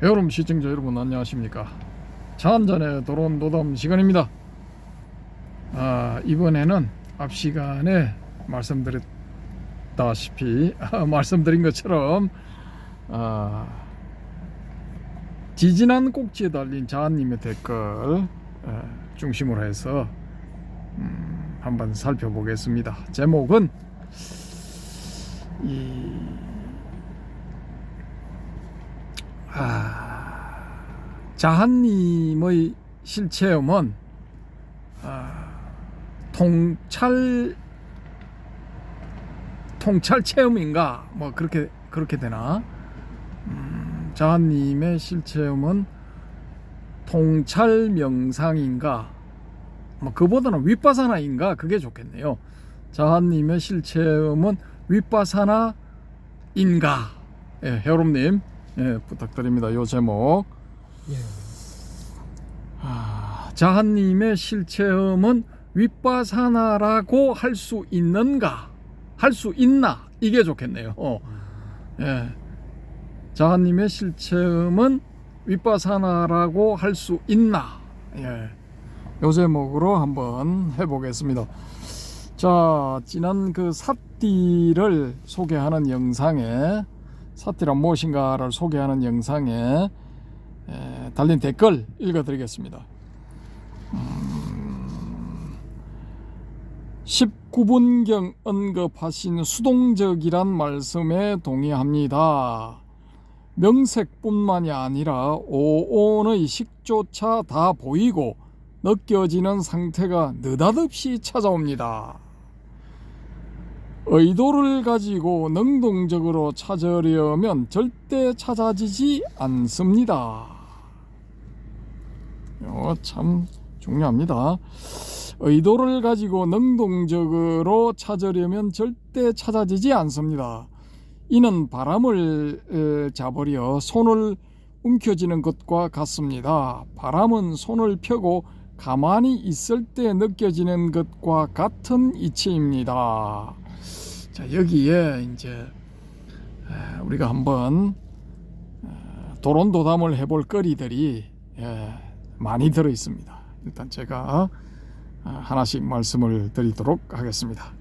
여러분 시청자 여러분 안녕하십니까. 차 한잔에 돌아온 노담 시간입니다. 이번에는 앞 시간에 말씀드린 것처럼 지지난 꼭지에 달린 자한님의 댓글 중심으로 해서 한번 살펴보겠습니다. 제목은 자한님의 실체험은 통찰 체험인가 뭐 그렇게 되나? 자한님의 실체험은 통찰 명상인가? 뭐 그보다는 윗바사나인가? 그게 좋겠네요. 자한님의 실체험은 윗바사나인가? 해롬님 부탁드립니다. 요 제목. 자한님의 실체험은 윗바사나라고 할 수 있는가? 할 수 있나? 이게 좋겠네요. 자한님의 실체험은 윗바사나라고 할 수 있나? 요 제목으로 한번 해보겠습니다. 자, 지난 그 사띠를 소개하는 영상에, 사띠란 무엇인가를 소개하는 영상에 달린 댓글 읽어드리겠습니다. 19분경 언급하신 수동적이란 말씀에 동의합니다. 명색뿐만이 아니라 오온의 식조차 다 보이고 느껴지는 상태가 느닷없이 찾아옵니다. 의도를 가지고 능동적으로 찾으려면 절대 찾아지지 않습니다. 참 중요합니다. 의도를 가지고 능동적으로 찾으려면 절대 찾아지지 않습니다. 이는 바람을 잡으려 손을 움켜쥐는 것과 같습니다. 바람은 손을 펴고 가만히 있을 때 느껴지는 것과 같은 이치입니다. 자, 여기에 이제 우리가 한번 도론도담을 해볼 거리들이 많이 들어 있습니다. 일단 제가 하나씩 말씀을 드리도록 하겠습니다.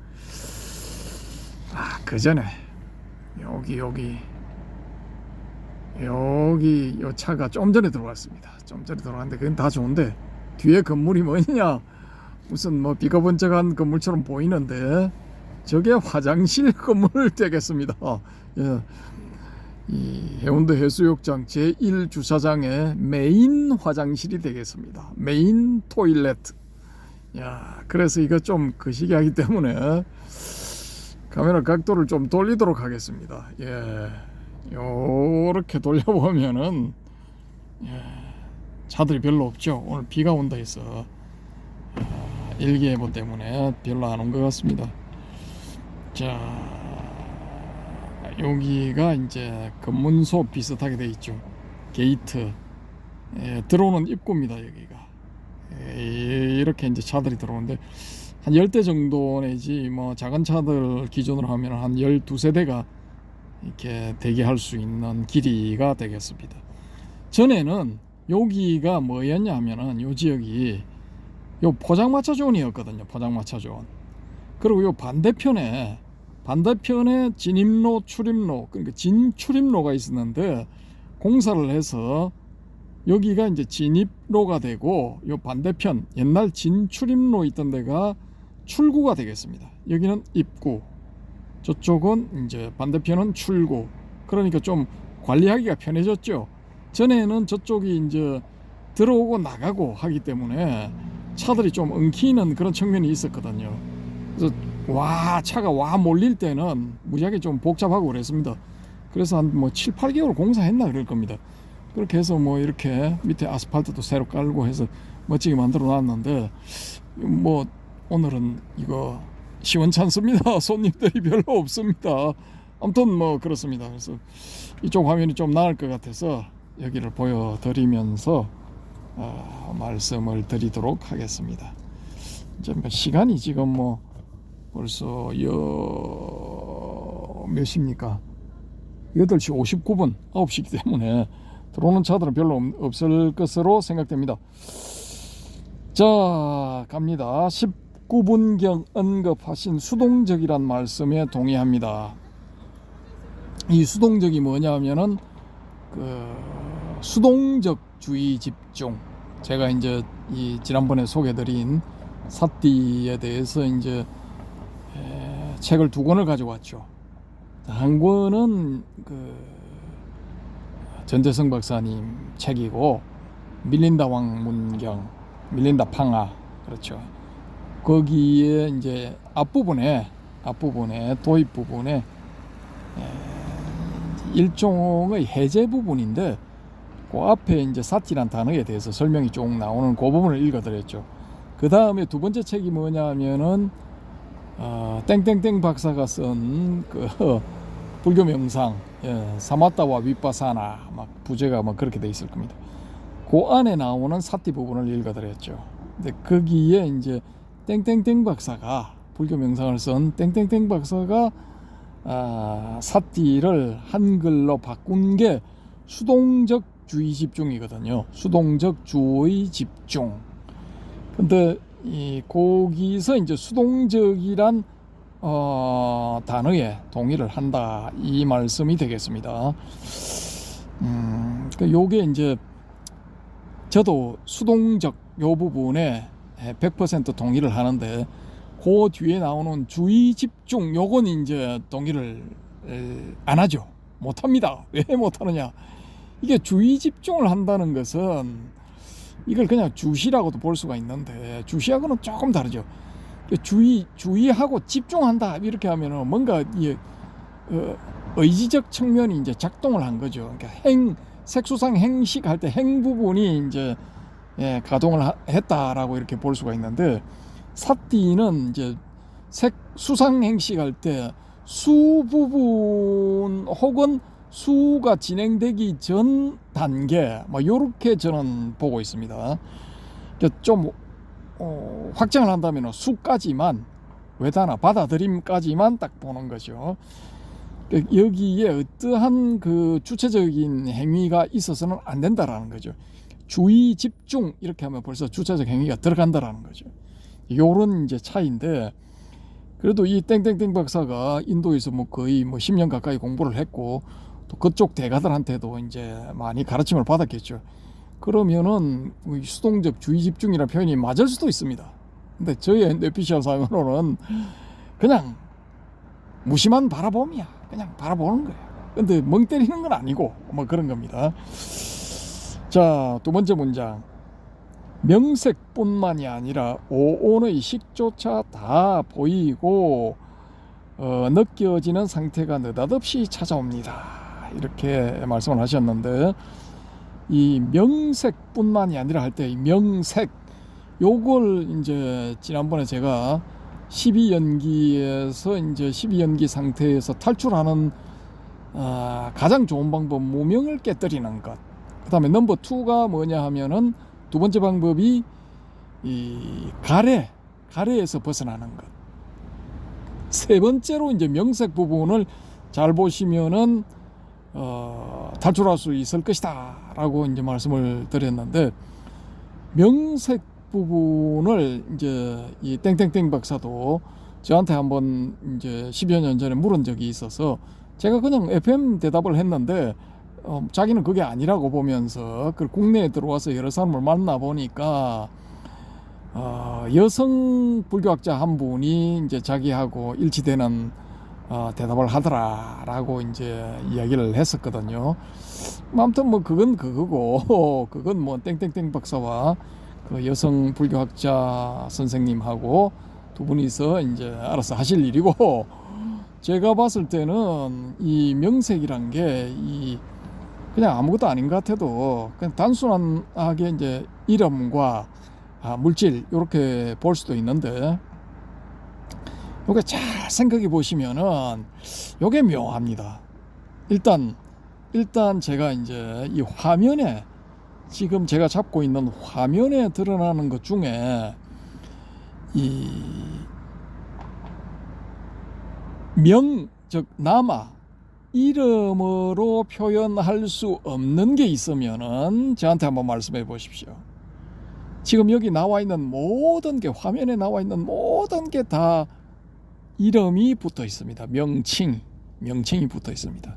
그 전에 여기 요 차가 좀 전에 들어왔습니다. 좀 전에 들어왔는데 그건 다 좋은데 뒤에 건물이 뭐냐, 무슨 뭐 비가 번쩍한 건물처럼 보이는데 저게 화장실 건물 되겠습니다. 이 해운대 해수욕장 제1주차장의 메인 화장실이 되겠습니다. 메인 토일렛. 그래서 이거 좀 거시기 하기 때문에 카메라 각도를 좀 돌리도록 하겠습니다. 요렇게 돌려보면은 차들이 별로 없죠. 오늘 비가 온다 해서 일기예보 때문에 별로 안 온 것 같습니다. 자, 여기가 이제 검문소 비슷하게 돼 있죠. 게이트 들어오는 입구입니다. 여기가 이렇게 이제 차들이 들어오는데 한 10대 정도 내지 뭐 작은 차들 기준으로 하면 한 12세대가 이렇게 대기할 수 있는 길이가 되겠습니다. 전에는 여기가 뭐였냐 하면은 요 지역이 요 포장마차 존이었거든요. 포장마차 존. 그리고 요 반대편에 진입로 출입로, 그러니까 진출입로가 있었는데 공사를 해서 여기가 이제 진입로가 되고 요 반대편 옛날 진출입로 있던 데가 출구가 되겠습니다. 여기는 입구, 저쪽은 이제 반대편은 출구. 그러니까 좀 관리하기가 편해졌죠. 전에는 저쪽이 이제 들어오고 나가고 하기 때문에 차들이 좀 엉키는 그런 측면이 있었거든요. 그래서 차가 몰릴 때는 무지하게 좀 복잡하고 그랬습니다. 그래서 한 뭐 7, 8개월 공사했나 그럴 겁니다. 그렇게 해서 뭐 이렇게 밑에 아스팔트도 새로 깔고 해서 멋지게 만들어 놨는데 뭐 오늘은 이거 시원찮습니다. 손님들이 별로 없습니다. 아무튼 뭐 그렇습니다. 그래서 이쪽 화면이 좀 나을 것 같아서 여기를 보여드리면서 말씀을 드리도록 하겠습니다. 이제 시간이 지금 뭐 벌써 몇 시입니까? 8시 59분 9시이기 때문에 들어오는 차들은 별로 없을 것으로 생각됩니다. 자, 갑니다. 19분경 언급하신 수동적이란 말씀에 동의합니다. 이 수동적이 뭐냐면은 수동적 주의 집중. 제가 이제 이 지난번에 소개드린 사띠에 대해서 이제 책을 2권을 가져왔죠. 한 권은 전재성 박사님 책이고, 밀린다 왕문경, 밀린다 팡하, 그렇죠. 거기에 이제 앞부분에 도입 부분에 일종의 해제 부분인데, 그 앞에 이제 사티란 단어에 대해서 설명이 쭉 나오는 그 부분을 읽어드렸죠. 그 다음에 2번째 책이 뭐냐면은 땡땡땡 박사가 쓴 불교 명상, 사마타와 위파사나 막 부제가 막 그렇게 돼 있을 겁니다. 그 안에 나오는 사티 부분을 읽어드렸죠. 근데 거기에 이제 땡땡땡 박사가 불교 명상을 쓴 땡땡땡 박사가 사티를 한글로 바꾼 게 수동적 주의 집중이거든요. 수동적 주의 집중. 근데 거기서 이제 수동적이란 단어에 동의를 한다, 이 말씀이 되겠습니다. 요게 이제 저도 수동적 요 부분에 100% 동의를 하는데, 그 뒤에 나오는 주의 집중 요건 이제 동의를 안 하죠. 못 합니다. 왜 못 하느냐? 이게 주의 집중을 한다는 것은 이걸 그냥 주시라고도 볼 수가 있는데, 주시하고는 조금 다르죠. 주의하고 집중한다 이렇게 하면은 뭔가 의지적 측면이 이제 작동을 한 거죠. 그러니까 색수상 행식 할 때 행 부분이 이제 가동을 했다라고 이렇게 볼 수가 있는데, 사띠는 이제 수상 행식 할 때 수 부분 혹은 수가 진행되기 전 단계, 뭐 요렇게 저는 보고 있습니다. 좀 확장을 한다면 수까지만, 외다나 받아들임까지만 딱 보는 거죠. 여기에 어떠한 주체적인 행위가 있어서는 안 된다라는 거죠. 주의 집중 이렇게 하면 벌써 주체적 행위가 들어간다라는 거죠. 요런 이제 차이인데, 그래도 이 땡땡땡 박사가 인도에서 거의 10년 가까이 공부를 했고, 또 그쪽 대가들한테도 이제 많이 가르침을 받았겠죠. 그러면은 수동적 주의 집중이라는 표현이 맞을 수도 있습니다. 근데 저의 뇌피셜 사용으로는 그냥 무심한 바라봄이야. 그냥 바라보는 거예요. 근데 멍 때리는 건 아니고 뭐 그런 겁니다. 자, 2번째 문장. 명색뿐만이 아니라 오온의 식조차 다 보이고 느껴지는 상태가 느닷없이 찾아옵니다. 이렇게 말씀을 하셨는데, 이 명색뿐만이 아니라 할 때 이 명색 요걸 이제 지난번에 제가 12연기에서 이제 12연기 상태에서 탈출하는 가장 좋은 방법, 무명을 깨뜨리는 것. 그 다음에 넘버 2가 뭐냐 하면은 2번째 방법이 이 가래에서 벗어나는 것. 3번째로 이제 명색 부분을 잘 보시면은 탈출할 수 있을 것이다 라고 이제 말씀을 드렸는데, 명색 부분을 이제 이 땡땡땡 박사도 저한테 한번 이제 10여 년 전에 물은 적이 있어서, 제가 그냥 FM 대답을 했는데 자기는 그게 아니라고 보면서 국내에 들어와서 여러 사람을 만나보니까 여성 불교학자 한 분이 이제 자기하고 일치되는 대답을 하더라라고 이제 이야기를 했었거든요. 아무튼 뭐 그건 그거고, 그건 뭐 땡땡땡 박사와 그 여성 불교학자 선생님하고 2분이서 이제 알아서 하실 일이고, 제가 봤을 때는 이 명색이란 게 그냥 아무것도 아닌 것 같아도 그냥 단순하게 이제 이름과 물질 이렇게 볼 수도 있는데, 요게 잘 생각해 보시면은 요게 묘합니다. 일단 제가 이제 이 화면에, 지금 제가 잡고 있는 화면에 드러나는 것 중에 이 명, 즉 남아, 이름으로 표현할 수 없는 게 있으면은 저한테 한번 말씀해 보십시오. 지금 여기 나와 있는 모든 게, 화면에 나와 있는 모든 게 다 이름이 붙어 있습니다. 명칭이 붙어 있습니다.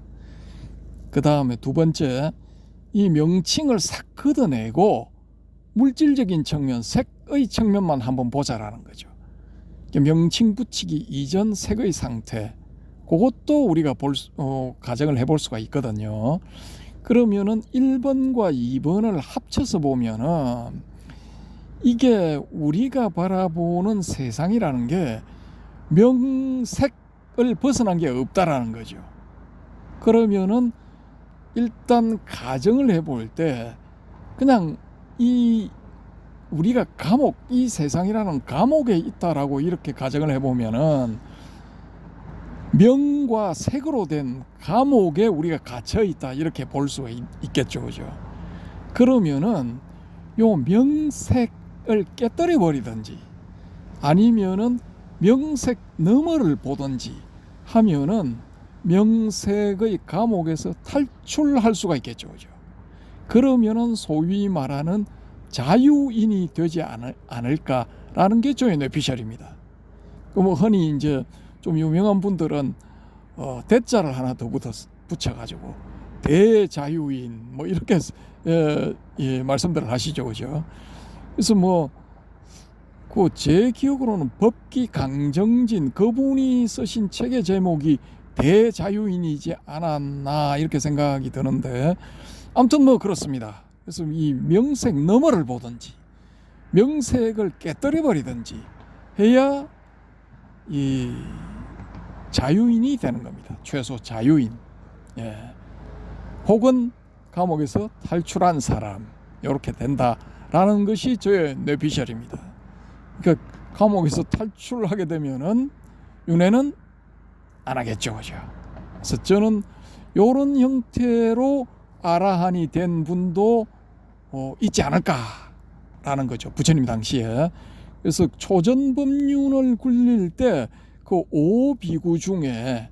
그 다음에 두 번째, 이 명칭을 싹 걷어내고 물질적인 측면, 색의 측면만 한번 보자라는 거죠. 명칭 붙이기 이전 색의 상태, 그것도 우리가 가정을 해볼 수가 있거든요. 그러면은 1번과 2번을 합쳐서 보면은 이게 우리가 바라보는 세상이라는 게 명색을 벗어난 게 없다라는 거죠. 그러면은 일단 가정을 해볼 때 그냥 우리가 감옥, 이 세상이라는 감옥에 있다라고 이렇게 가정을 해보면은 명과 색으로 된 감옥에 우리가 갇혀 있다 이렇게 볼 수가 있겠죠, 그죠? 그러면은 요 명색을 깨뜨려 버리든지 아니면은 명색 너머를 보든지 하면은 명색의 감옥에서 탈출할 수가 있겠죠, 그죠? 그러면은 소위 말하는 자유인이 되지 않을까라는 게 저의 뇌피셜입니다. 뭐 흔히 이제 좀 유명한 분들은 대자를 하나 더 붙여가지고 대자유인 뭐 이렇게 말씀들을 하시죠, 그죠? 그래서 뭐 그 제 기억으로는 법기 강정진 그분이 쓰신 책의 제목이 대자유인이지 않았나 이렇게 생각이 드는데, 아무튼 뭐 그렇습니다. 그래서 이 명색 너머를 보든지 명색을 깨뜨려 버리든지 해야 이 자유인이 되는 겁니다. 최소 자유인. 혹은 감옥에서 탈출한 사람, 이렇게 된다라는 것이 저의 뇌피셜입니다. 그러니까 감옥에서 탈출하게 되면은 윤회는 안 하겠죠, 그죠? 그래서 저는 이런 형태로 아라한이 된 분도 있지 않을까라는 거죠, 부처님 당시에. 그래서 초전법륜을 굴릴 때 그 5비구 중에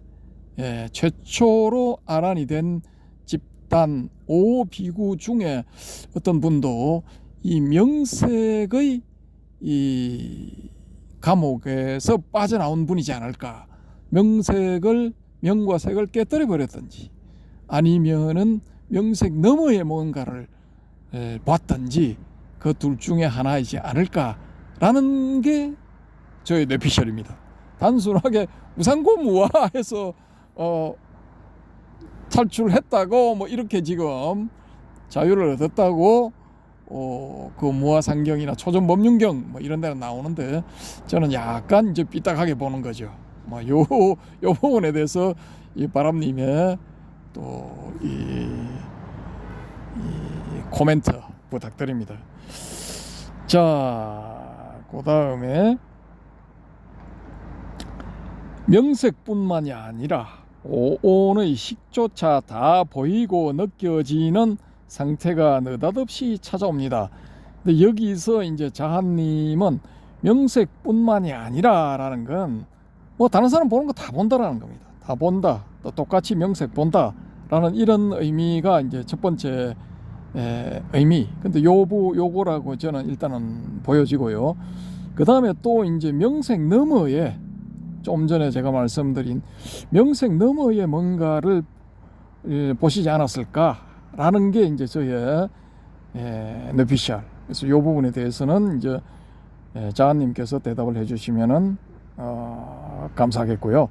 최초로 아란이 된 집단 5비구 중에 어떤 분도 이 명색의 이 감옥에서 빠져나온 분이지 않을까. 명과 색을 깨뜨려 버렸든지 아니면은 명색 너머의 뭔가를 봤든지 그 둘 중에 하나이지 않을까라는 게 저의 뇌피셜입니다. 단순하게 무상고무화해서 탈출했다고 뭐 이렇게 지금 자유를 얻었다고 그 무화상경이나 초전법륜경 뭐 이런 데는 나오는데, 저는 약간 이제 삐딱하게 보는 거죠. 뭐 요 부분에 대해서 이 바람님의 또 이 코멘트 부탁드립니다. 자, 그 다음에 명색뿐만이 아니라 오온의 식조차 다 보이고 느껴지는 상태가 느닷없이 찾아옵니다. 근데 여기서 이제 자한님은 명색뿐만이 아니라라는 건 뭐 다른 사람 보는 거 다 본다라는 겁니다. 다 본다, 또 똑같이 명색 본다라는 이런 의미가 이제 첫 번째 의미. 근데 요거라고 저는 일단은 보여지고요. 그 다음에 또 이제 명색 너머에, 좀 전에 제가 말씀드린 명색 너머에 뭔가를 보시지 않았을까라는 게 이제 저의 뇌피셜. 그래서 이 부분에 대해서는 이제 자한님께서 대답을 해주시면은 감사하겠고요.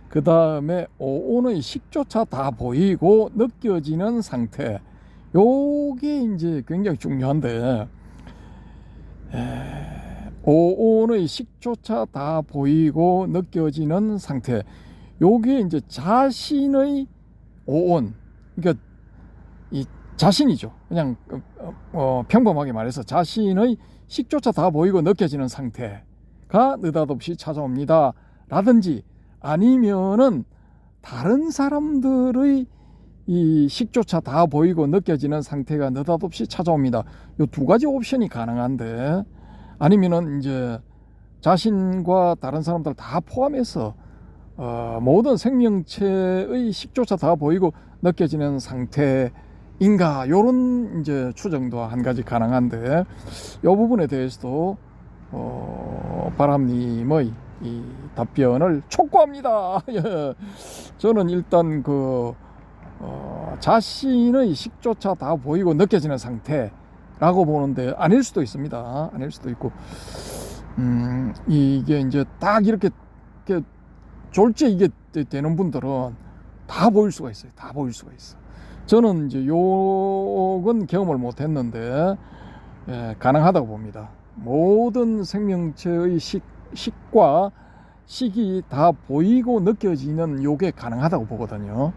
그 다음에 오온의 식조차 다 보이고 느껴지는 상태, 요게 이제 굉장히 중요한데, 오온의 식조차 다 보이고 느껴지는 상태, 요게 이제 자신의 오온, 그러니까 이 자신이죠. 그냥 평범하게 말해서 자신의 식조차 다 보이고 느껴지는 상태가 느닷없이 찾아옵니다 라든지, 아니면은 다른 사람들의 이 식조차 다 보이고 느껴지는 상태가 느닷없이 찾아옵니다. 요 두 가지 옵션이 가능한데, 아니면은 이제 자신과 다른 사람들 다 포함해서 모든 생명체의 식조차 다 보이고 느껴지는 상태인가, 요런 이제 추정도 한 가지 가능한데, 요 부분에 대해서도 바람님의 이 답변을 촉구합니다. 예. 저는 일단 자신의 식조차 다 보이고 느껴지는 상태라고 보는데, 아닐 수도 있습니다. 아닐 수도 있고, 이게 이제 딱 이렇게 졸지에 이게 되는 분들은 다 보일 수가 있어요. 다 보일 수가 있어. 저는 이제 요건 경험을 못 했는데, 가능하다고 봅니다. 모든 생명체의 식과 식이 다 보이고 느껴지는 요게 가능하다고 보거든요.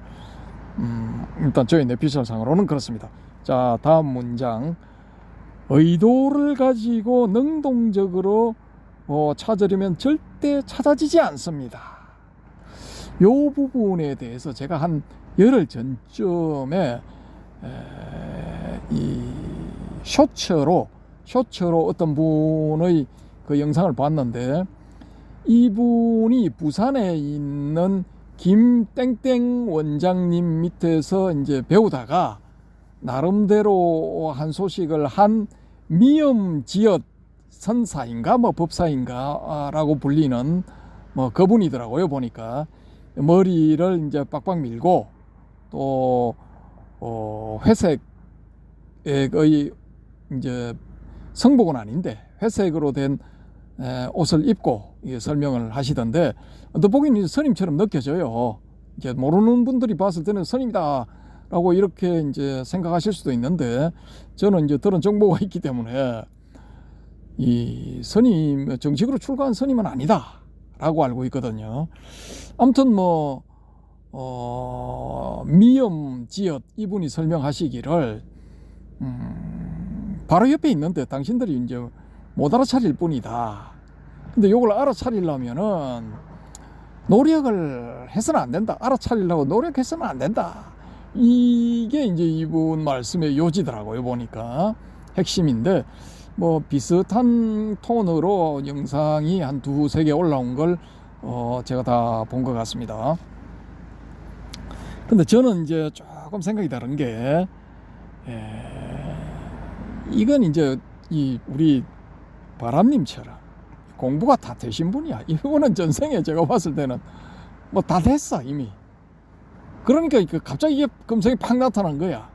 일단 저희 뇌피셜 상으로는 그렇습니다. 자, 다음 문장. 의도를 가지고 능동적으로 찾으려면 절대 찾아지지 않습니다. 요 부분에 대해서 제가 한 열흘 전쯤에 이 쇼츠로 어떤 분의 그 영상을 봤는데, 이분이 부산에 있는 김땡땡 원장님 밑에서 이제 배우다가 나름대로 한 소식을 한 미엄지읒 선사인가 뭐 법사인가라고 불리는 뭐 그분이더라고요. 보니까 머리를 이제 빡빡 밀고 또 회색의 이제 성복은 아닌데 회색으로 된 옷을 입고 설명을 하시던데, 보기에는 스님처럼 느껴져요. 이제 모르는 분들이 봤을 때는 스님이다 라고 이렇게 이제 생각하실 수도 있는데, 저는 이제 들은 정보가 있기 때문에 이 스님, 정식으로 출가한 스님은 아니다 라고 알고 있거든요. 아무튼 미엄지읒 이분이 설명하시기를 바로 옆에 있는데 당신들이 이제 못 알아차릴 뿐이다. 근데 요걸 알아차리려면은 노력을 해서는 안 된다. 알아차리려고 노력해서는 안 된다. 이게 이제 이분 말씀의 요지더라고요. 보니까 핵심인데, 뭐 비슷한 톤으로 영상이 한 두세 개 올라온 걸 제가 다 본 것 같습니다. 근데 저는 이제 조금 생각이 다른 게, 이건 이제 우리 바람님처럼 공부가 다 되신 분이야. 이분은 전생에 제가 봤을 때는 뭐 다 됐어 이미. 그러니까 갑자기 이게 금성이 팍 나타난 거야.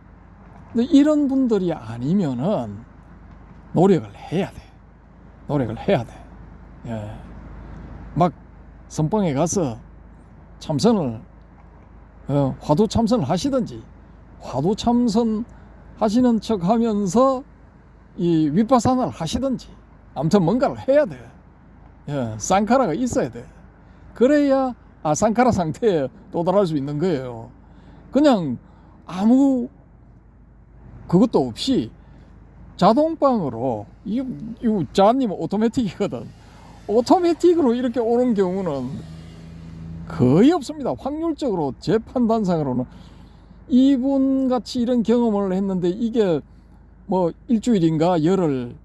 근데 이런 분들이 아니면은 노력을 해야 돼. 노력을 해야 돼. 예. 막 선방에 가서 참선을 화두 참선을 하시든지, 화두 참선 하시는 척 하면서 이 윗바사나를 하시든지, 아무튼 뭔가를 해야 돼. 예, 쌍카라가 있어야 돼. 그래야 쌍카라 상태에 도달할 수 있는 거예요. 그냥 아무 그것도 없이 자동방으로, 이거 자님은 오토매틱이거든. 오토매틱으로 이렇게 오는 경우는 거의 없습니다. 확률적으로 제 판단상으로는 이분 같이 이런 경험을 했는데, 이게 뭐 일주일인가 열흘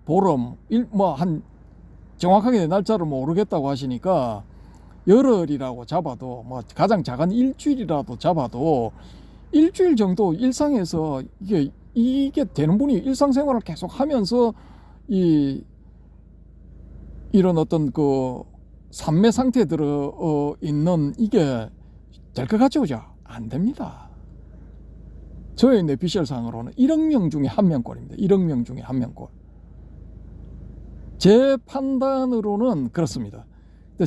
보름 뭐 한 정확하게 날짜를 모르겠다고 하시니까 열흘이라고 잡아도, 뭐 가장 작은 일주일이라도 잡아도 일주일 정도 일상에서 이게 되는 분이 일상생활을 계속 하면서 이런 어떤 삼매 상태에 들어 있는 이게 될 것 같죠? 안 됩니다. 저의 뇌피셜 상으로는 1억 명 중에 1명꼴입니다. 1억 명 중에 1명꼴. 제 판단으로는 그렇습니다.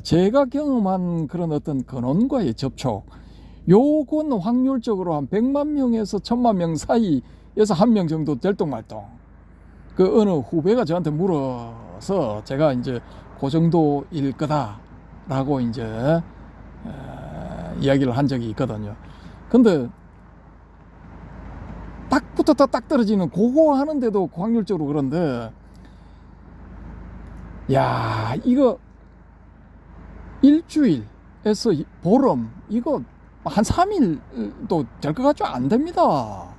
제가 경험한 그런 어떤 근원과의 접촉, 요건 확률적으로 한 100만 명에서 1000만 명 사이에서 한 명 정도 될똥말똥. 어느 후배가 저한테 물어서 제가 이제 그 정도일 거다라고 이제 이야기를 한 적이 있거든요. 근데 딱 붙었다 딱 떨어지는 그거 하는데도 확률적으로 그런데, 야, 이거 일주일에서 보름, 이거 한 3일도 될 것 같죠? 안 됩니다.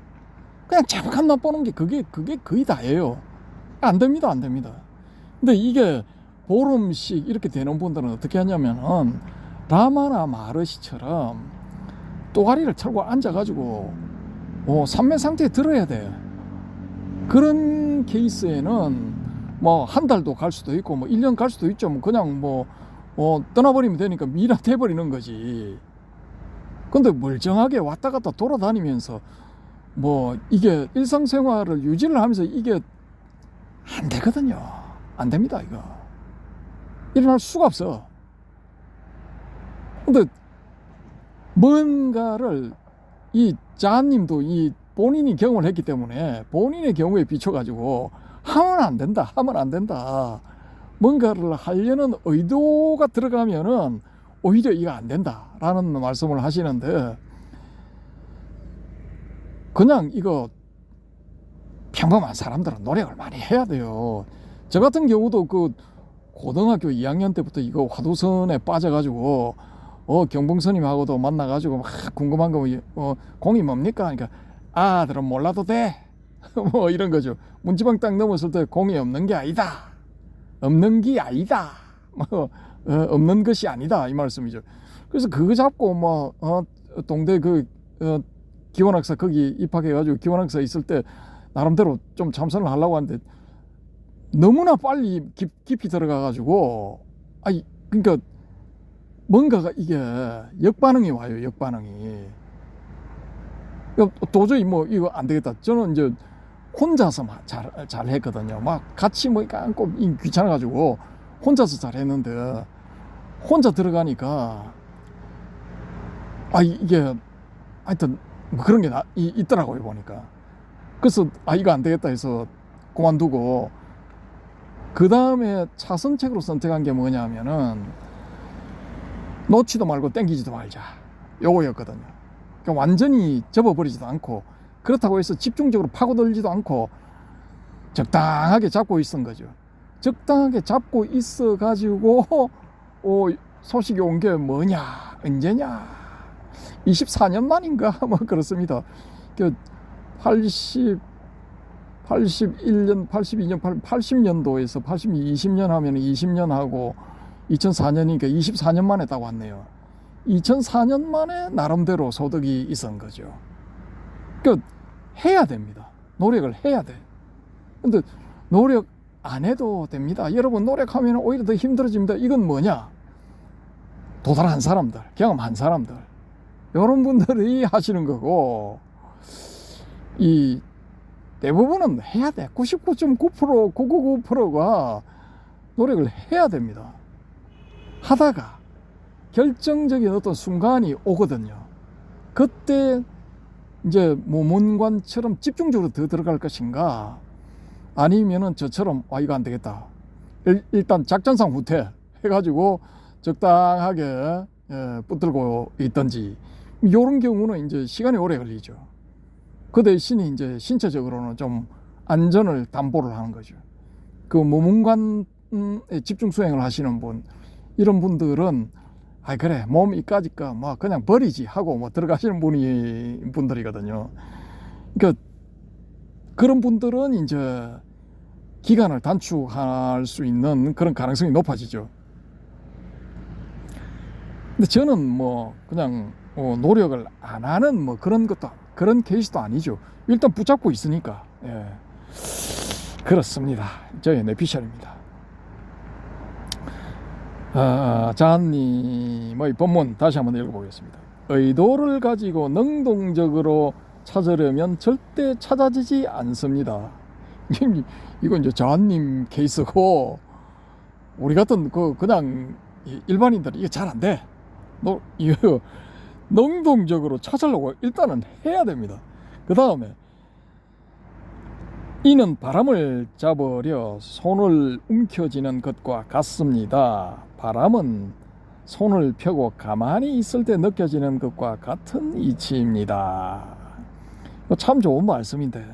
그냥 잠깐만 보는 게 그게 거의 다예요. 안 됩니다. 근데 이게 보름씩 이렇게 되는 분들은 어떻게 하냐면은 라마나 마르시처럼 또가리를 털고 앉아가지고 산매 상태에 들어야 돼. 그런 케이스에는 뭐 한 달도 갈 수도 있고 뭐 1년 갈 수도 있죠. 뭐 그냥 떠나버리면 되니까 미라 돼버리는 거지. 근데 멀쩡하게 왔다 갔다 돌아다니면서 뭐 이게 일상생활을 유지를 하면서 이게 안 되거든요. 안 됩니다. 이거 일어날 수가 없어. 근데 뭔가를 이 자님도 이 본인이 경험을 했기 때문에 본인의 경우에 비춰가지고 하면 안 된다, 하면 안 된다. 뭔가를 하려는 의도가 들어가면은 오히려 이거 안 된다라는 말씀을 하시는데, 그냥 이거 평범한 사람들은 노력을 많이 해야 돼요. 저 같은 경우도 그 고등학교 2학년 때부터 이거 화두선에 빠져가지고 경봉스님하고도 만나가지고 막 궁금한 거 공이 뭡니까? 그러니까 아들은 몰라도 돼. 뭐 이런 거죠. 문지방 딱 넘었을 때 공이 없는 게 아니다. 없는 게 아니다. 없는 것이 아니다. 이 말씀이죠. 그래서 그거 잡고 동대 기원학사 거기 입학해가지고 기원학사 있을 때 나름대로 좀 참선을 하려고 하는데 너무나 빨리 깊이 들어가가지고 그러니까 뭔가가 이게 역반응이 와요. 역반응이. 도저히 이거 안 되겠다. 저는 이제 혼자서 잘 했거든요. 막 같이 꼭 귀찮아가지고 혼자서 잘 했는데, 혼자 들어가니까 이게 하여튼 그런 게 있더라고요. 보니까. 그래서 이거 안 되겠다 해서 그만두고, 그 다음에 차선책으로 선택한 게 뭐냐면은 놓지도 말고 땡기지도 말자, 요거였거든요. 그러니까 완전히 접어버리지도 않고, 그렇다고 해서 집중적으로 파고들지도 않고 적당하게 잡고 있은 거죠. 적당하게 잡고 있어 가지고 소식이 온 게 뭐냐, 언제냐, 24년 만인가 그렇습니다. 81년 82년 80년도에서 20년 하면 20년 하고 2004년이니까 24년 만에 딱 왔네요. 2004년 만에 나름대로 소득이 있은 거죠. 해야 됩니다. 노력을 해야 돼. 근데 노력 안 해도 됩니다. 여러분, 노력하면 오히려 더 힘들어집니다. 이건 뭐냐? 도달한 사람들, 경험한 사람들, 이런 분들이 하시는 거고, 이 대부분은 해야 돼. 99.9%, 999%가 노력을 해야 됩니다. 하다가 결정적인 어떤 순간이 오거든요. 그때 이제 모문관처럼 집중적으로 더 들어갈 것인가, 아니면은 저처럼 이거 안 되겠다, 일단 작전상 후퇴 해가지고 적당하게 붙들고 있던지, 이런 경우는 이제 시간이 오래 걸리죠. 그 대신에 이제 신체적으로는 좀 안전을 담보를 하는 거죠. 그 모문관에 집중 수행을 하시는 분, 이런 분들은 그래, 몸 이까짓거 그냥 버리지 하고 들어가시는 분들이거든요. 그러니까 그런 분들은 이제 기간을 단축할 수 있는 그런 가능성이 높아지죠. 근데 저는 그냥 노력을 안 하는 그런 케이스도 아니죠. 일단 붙잡고 있으니까. 예. 그렇습니다. 저의 내피셜입니다. 자한님의 본문 다시 한번 읽어보겠습니다. 의도를 가지고 능동적으로 찾으려면 절대 찾아지지 않습니다. 이건 이제 자한님 케이스고, 우리 같은 그냥 일반인들은 이게 잘 안 돼. 이거 능동적으로 찾으려고 일단은 해야 됩니다. 그 다음에 이는 바람을 잡으려 손을 움켜쥐는 것과 같습니다. 바람은 손을 펴고 가만히 있을 때 느껴지는 것과 같은 이치입니다. 참 좋은 말씀인데,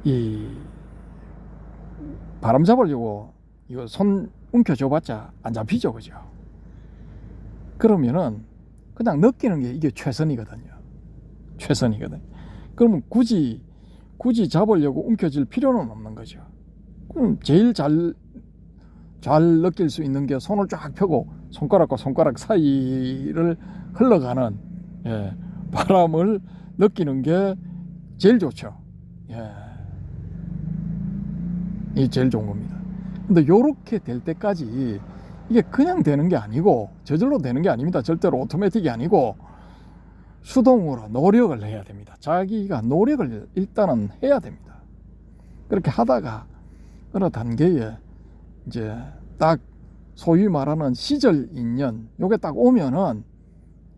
이 바람 잡으려고 이거 손 움켜줘봤자 안 잡히죠, 그죠? 그러면은 그냥 느끼는 게 이게 최선이거든요. 최선이거든. 그러면 굳이 잡으려고 움켜질 필요는 없는 거죠. 그럼 제일 잘 느낄 수 있는 게 손을 쫙 펴고 손가락과 손가락 사이를 흘러가는 바람을 느끼는 게 제일 좋죠. 이게 제일 좋은 겁니다. 근데 요렇게 될 때까지 이게 그냥 되는 게 아니고 저절로 되는 게 아닙니다. 절대로 오토매틱이 아니고 수동으로 노력을 해야 됩니다. 자기가 노력을 일단은 해야 됩니다. 그렇게 하다가 어느 단계에 이제 딱 소위 말하는 시절 인연 요게 딱 오면은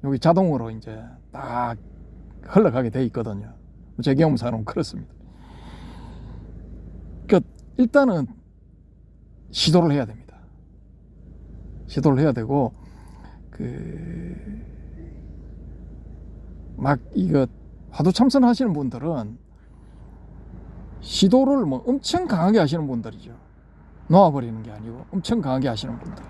여기 자동으로 이제 딱 흘러가게 돼 있거든요. 제 경험상으로는 그렇습니다. 그러니까 일단은 시도를 해야 됩니다. 시도를 해야 되고 막 이거 화두 참선하시는 분들은 시도를 뭐 엄청 강하게 하시는 분들이죠. 놓아버리는 게 아니고 엄청 강하게 하시는 분들.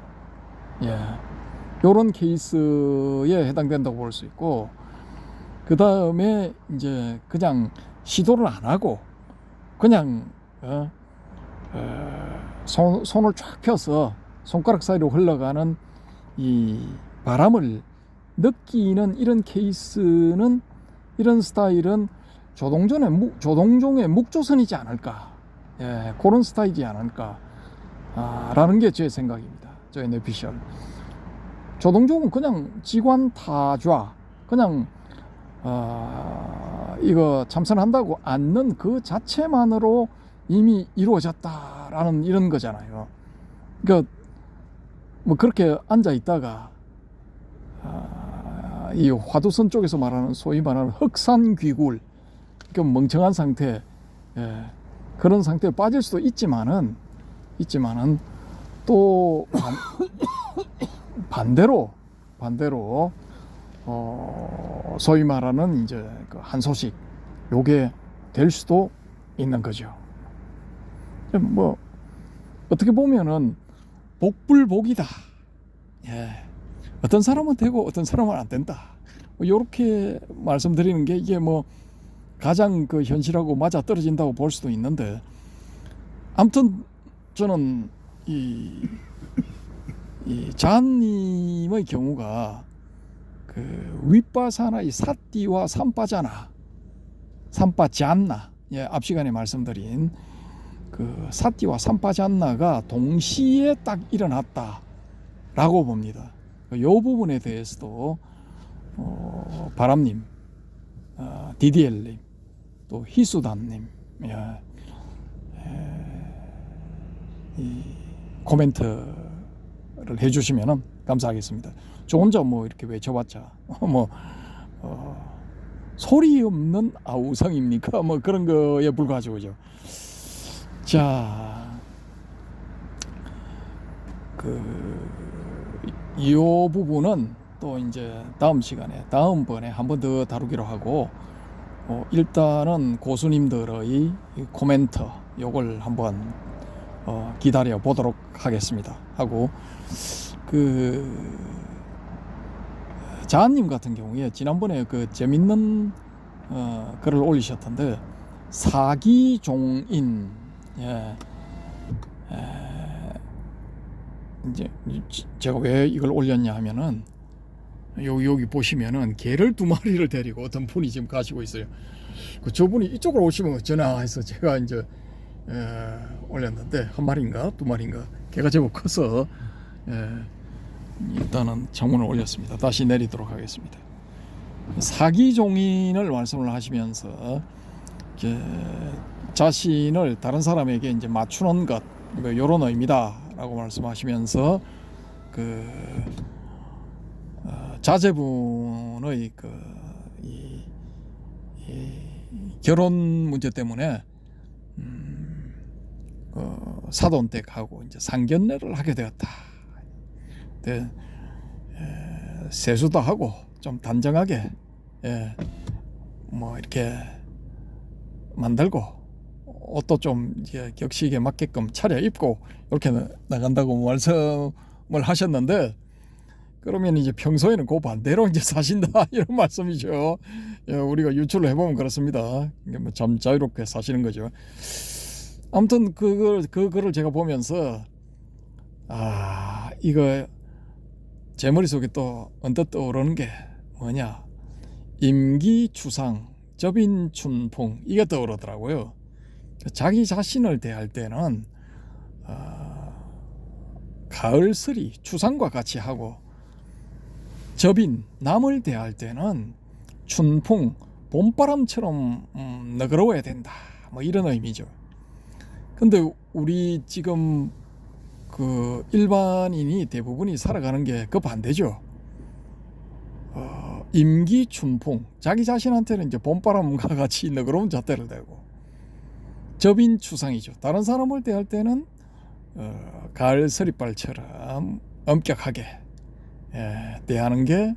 요런 케이스에 해당된다고 볼 수 있고, 그 다음에 이제 그냥 시도를 안 하고 그냥 손을 쫙 펴서 손가락 사이로 흘러가는 이 바람을 느끼는 이런 케이스는, 이런 스타일은 조동종의 묵조선이지 않을까, 그런 스타일이지 않을까 라는 게 제 생각입니다. 저의 뇌피셜. 조동종은 그냥 지관타좌, 그냥 이거 참선한다고 앉는 그 자체만으로 이미 이루어졌다라는 이런 거잖아요. 그러니까 뭐 그렇게 앉아 있다가 이 화두선 쪽에서 말하는 소위 말하는 흑산귀굴, 그 멍청한 상태, 그런 상태에 빠질 수도 있지만은 또 반대로 소위 말하는 이제 그 한소식, 요게 될 수도 있는 거죠. 뭐 어떻게 보면은 복불복이다. 어떤 사람은 되고 어떤 사람은 안 된다. 이렇게 말씀드리는 게 이게 뭐 가장 그 현실하고 맞아 떨어진다고 볼 수도 있는데, 아무튼 저는 이 자한님의 경우가 그 윗바사나의 사띠와 삼빠잔나, 앞 시간에 말씀드린 그 사띠와 삼빠잔나가 동시에 딱 일어났다라고 봅니다. 이 부분에 대해서도 바람님, DDL님, 또 희수단님, 이 코멘트를 해주시면 감사하겠습니다. 저 혼자 뭐 이렇게 외쳐봤자 소리 없는 아우성입니까? 뭐 그런 거에 불과하죠, 그죠? 자, 이 부분은 또 이제 다음번에 한 번 더 다루기로 하고, 일단은 고수님들의 코멘트 요걸 한번 기다려 보도록 하겠습니다. 하고 자한님 같은 경우에 지난번에 그 재밌는 글을 올리셨던데, 사기종인, 이제 제가 왜 이걸 올렸냐 하면은 여기 보시면은 개를 2마리를 데리고 어떤 분이 지금 가시고 있어요. 저분이 이쪽으로 오시면 전화해서 제가 이제 올렸는데, 1마리인가 2마리인가 개가 제법 커서 일단은 창문을 올렸습니다. 다시 내리도록 하겠습니다. 사기종인을 말씀을 하시면서 자신을 다른 사람에게 이제 맞추는 것, 뭐 이런 의미다라고 말씀하시면서 자제분의 결혼 문제 때문에 사돈댁하고 이제 상견례를 하게 되었다. 세수도 하고 좀 단정하게 뭐 이렇게 만들고, 옷도 좀 격식에 맞게끔 차려입고 이렇게 나간다고 말씀을 하셨는데, 그러면 이제 평소에는 그 반대로 이제 사신다 이런 말씀이죠. 우리가 유출을 해보면 그렇습니다. 뭐 참 자유롭게 사시는 거죠. 아무튼 그 글을 제가 보면서 이거 제 머릿속에 또 언뜻 떠오르는 게 뭐냐, 임기추상 접인춘풍, 이게 떠오르더라고요. 자기 자신을 대할 때는 가을서리 추상과 같이 하고, 접인 남을 대할 때는 춘풍 봄바람처럼 너그러워야 된다, 뭐 이런 의미죠. 근데 우리 지금 그 일반인이 대부분이 살아가는 게 그 반대죠. 임기춘풍, 자기 자신한테는 이제 봄바람과 같이 너그러운 잣대를 대고, 접인추상이죠. 다른 사람을 대할 때는 가을 서리발처럼 엄격하게 대하는 게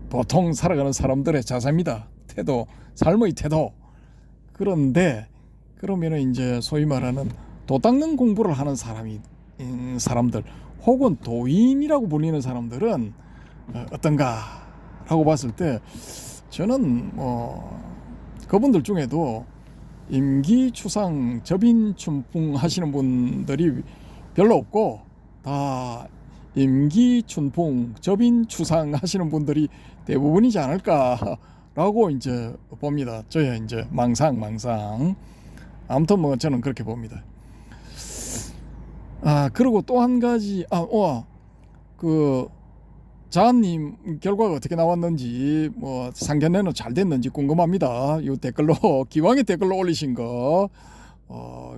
보통 살아가는 사람들의 자세입니다. 태도, 삶의 태도. 그런데 그러면은 이제 소위 말하는 도 닦는 공부를 하는 사람들, 혹은 도인이라고 불리는 사람들은 어떤가라고 봤을 때, 저는 그분들 중에도 임기추상 접인춘풍 하시는 분들이 별로 없고, 다 임기춘풍 접인추상 하시는 분들이 대부분이지 않을까라고 이제 봅니다. 저의 이제 망상. 아무튼 뭐 저는 그렇게 봅니다. 그리고 또 한 가지, 그 자한님 결과가 어떻게 나왔는지, 뭐 상견례는 잘 됐는지 궁금합니다. 이 댓글로, 기왕에 댓글로 올리신 거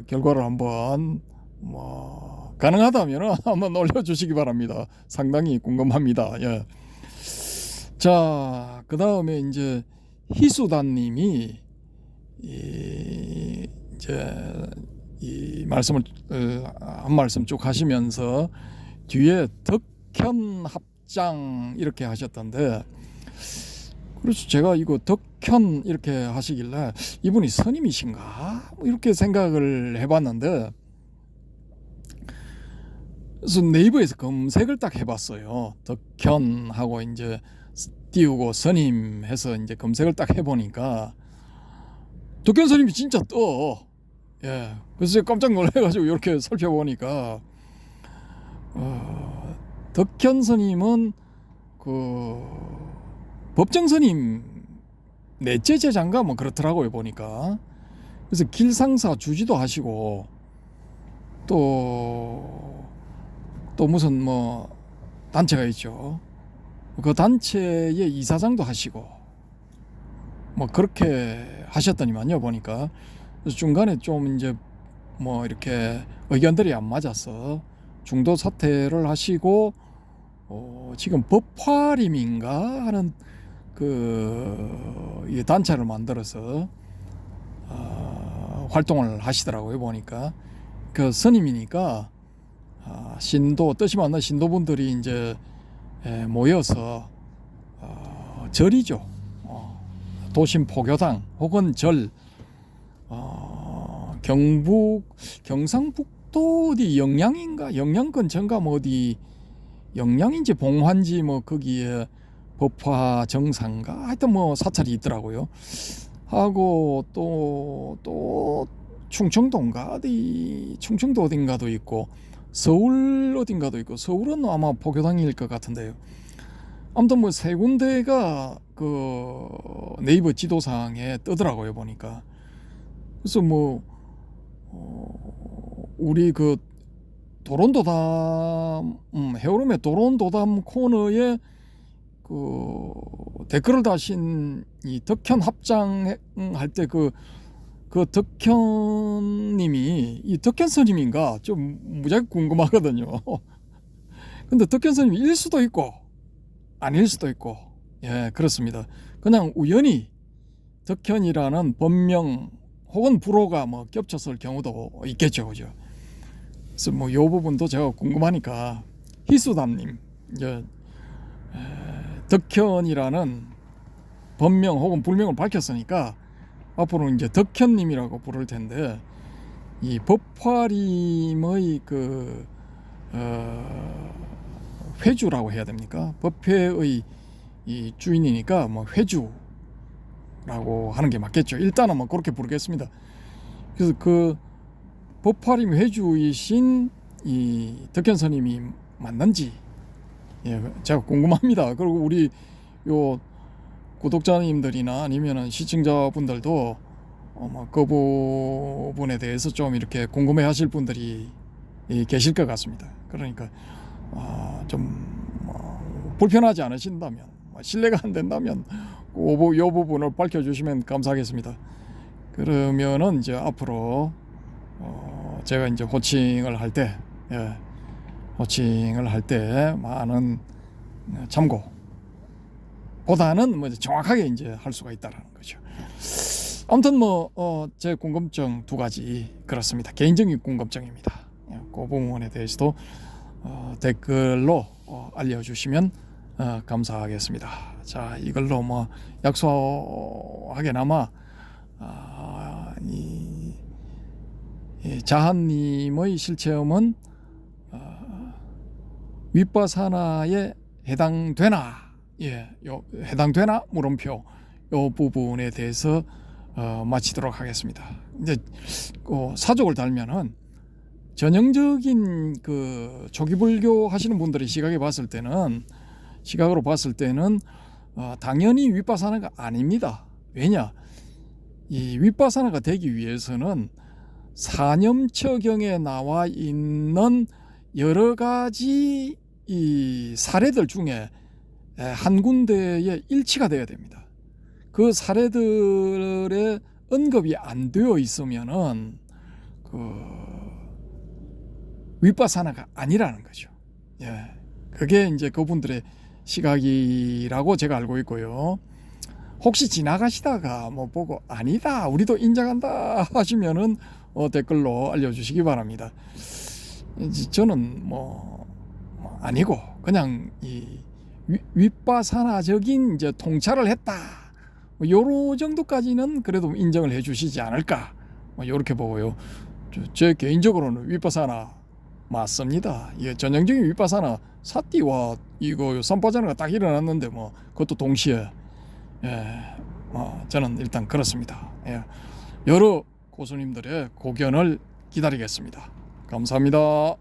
결과를 한번 뭐 가능하다면 한번 올려주시기 바랍니다. 상당히 궁금합니다. 예. 자, 그 다음에 이제 희수단님이 이제 이 말씀을 한 말씀 쭉 하시면서 뒤에 덕현 합장 이렇게 하셨던데, 그래서 제가 이거 덕현 이렇게 하시길래 이분이 스님이신가 이렇게 생각을 해봤는데, 그래서 네이버에서 검색을 딱 해봤어요. 덕현하고 이제 띄우고 스님 해서 이제 검색을 딱 해보니까 덕현 스님이 진짜 떠. 예. 그래서 제가 깜짝 놀래가지고 이렇게 살펴보니까 덕현 스님은 그 법정 스님 넷째 제자인가 뭐 그렇더라고요, 보니까. 그래서 길상사 주지도 하시고, 또 무슨 뭐 단체가 있죠. 그 단체의 이사장도 하시고 뭐 그렇게 하셨더니만요, 보니까. 그래서 중간에 좀 이제 뭐 이렇게 의견들이 안 맞아서 중도 사퇴를 하시고, 지금 법화림인가 하는 그 단체를 만들어서 활동을 하시더라고요, 보니까. 그 스님이니까 신도, 뜻이 맞는 신도분들이 이제 모여서 절이죠. 도심 포교당 혹은 절, 경상북도 어디 영양인가, 영양 근처인가 뭐 어디 영양인지 봉환지 뭐 거기에 법화 정상가 하여튼 뭐 사찰이 있더라고요. 하고 또 충청도인가 충청도 어딘가도 있고, 서울 어딘가도 있고, 서울은 아마 포교당일 것 같은데요. 아무튼 뭐 세 군데가 그 네이버 지도상에 뜨더라고요, 보니까. 그래서 뭐 우리 그 도론도담, 헤어름의 도론도담 코너에 그 댓글을 다신 이 덕현 합장 할 때 그 덕현님이 이 덕현 스님인가 좀 무지하게 궁금하거든요. 근데 덕현 스님이 일 수도 있고 아닐 수도 있고, 예, 그렇습니다. 그냥 우연히 덕현이라는 본명 혹은 불호가 뭐 겹쳤을 경우도 있겠죠, 그죠? 그래서 뭐 이 부분도 제가 궁금하니까 희수담님, 이제 덕현이라는 본명 혹은 불명을 밝혔으니까 앞으로 이제 덕현님이라고 부를 텐데, 이 법화림의 그 회주라고 해야 됩니까? 법회의 이 주인이니까 뭐 회주라고 하는 게 맞겠죠. 일단은 뭐 그렇게 부르겠습니다. 그래서 그 법화림 회주이신 이 덕현 스님이 맞는지 제가 궁금합니다. 그리고 우리 요 구독자님들이나 아니면은 시청자분들도 그 부분에 대해서 좀 이렇게 궁금해하실 분들이 계실 것 같습니다. 그러니까 좀 불편하지 않으신다면, 신뢰가 안 된다면 이 부분을 밝혀주시면 감사하겠습니다. 그러면은 이제 앞으로 제가 이제 호칭을 할 때, 많은 참고 보다는 정확하게 이제 할 수가 있다라는 거죠. 아무튼 제 궁금증 두 가지 그렇습니다. 개인적인 궁금증입니다. 그 부분에 대해서도 댓글로 알려주시면 감사하겠습니다. 자, 이걸로 약소하게나마 이 자한님의 실체험은 윗바사나에 해당되나? 해당되나? 물음표. 이 부분에 대해서 마치도록 하겠습니다. 이제 사족을 달면은 전형적인 그 초기불교 하시는 분들의 시각으로 봤을 때는 당연히 윗바사나가 아닙니다. 왜냐? 이 윗바사나가 되기 위해서는 사념처경에 나와 있는 여러 가지 이 사례들 중에 한 군데에 일치가 되어야 됩니다. 그 사례들의 언급이 안 되어 있으면은 윗바사나가 아니라는 거죠. 그게 이제 그분들의 시각이라고 제가 알고 있고요. 혹시 지나가시다가 보고 아니다, 우리도 인정한다 하시면은 댓글로 알려주시기 바랍니다. 저는 아니고 그냥 이 윗바사나적인 이제 통찰을 했다, 요런 정도까지는 그래도 인정을 해주시지 않을까, 요렇게 보고요. 제 개인적으로는 윗바사나 맞습니다. 전형적인 윗바사나 사띠와 이거 삼바자나가 딱 일어났는데 그것도 동시에 저는 일단 그렇습니다. 여러 고수님들의 고견을 기다리겠습니다. 감사합니다.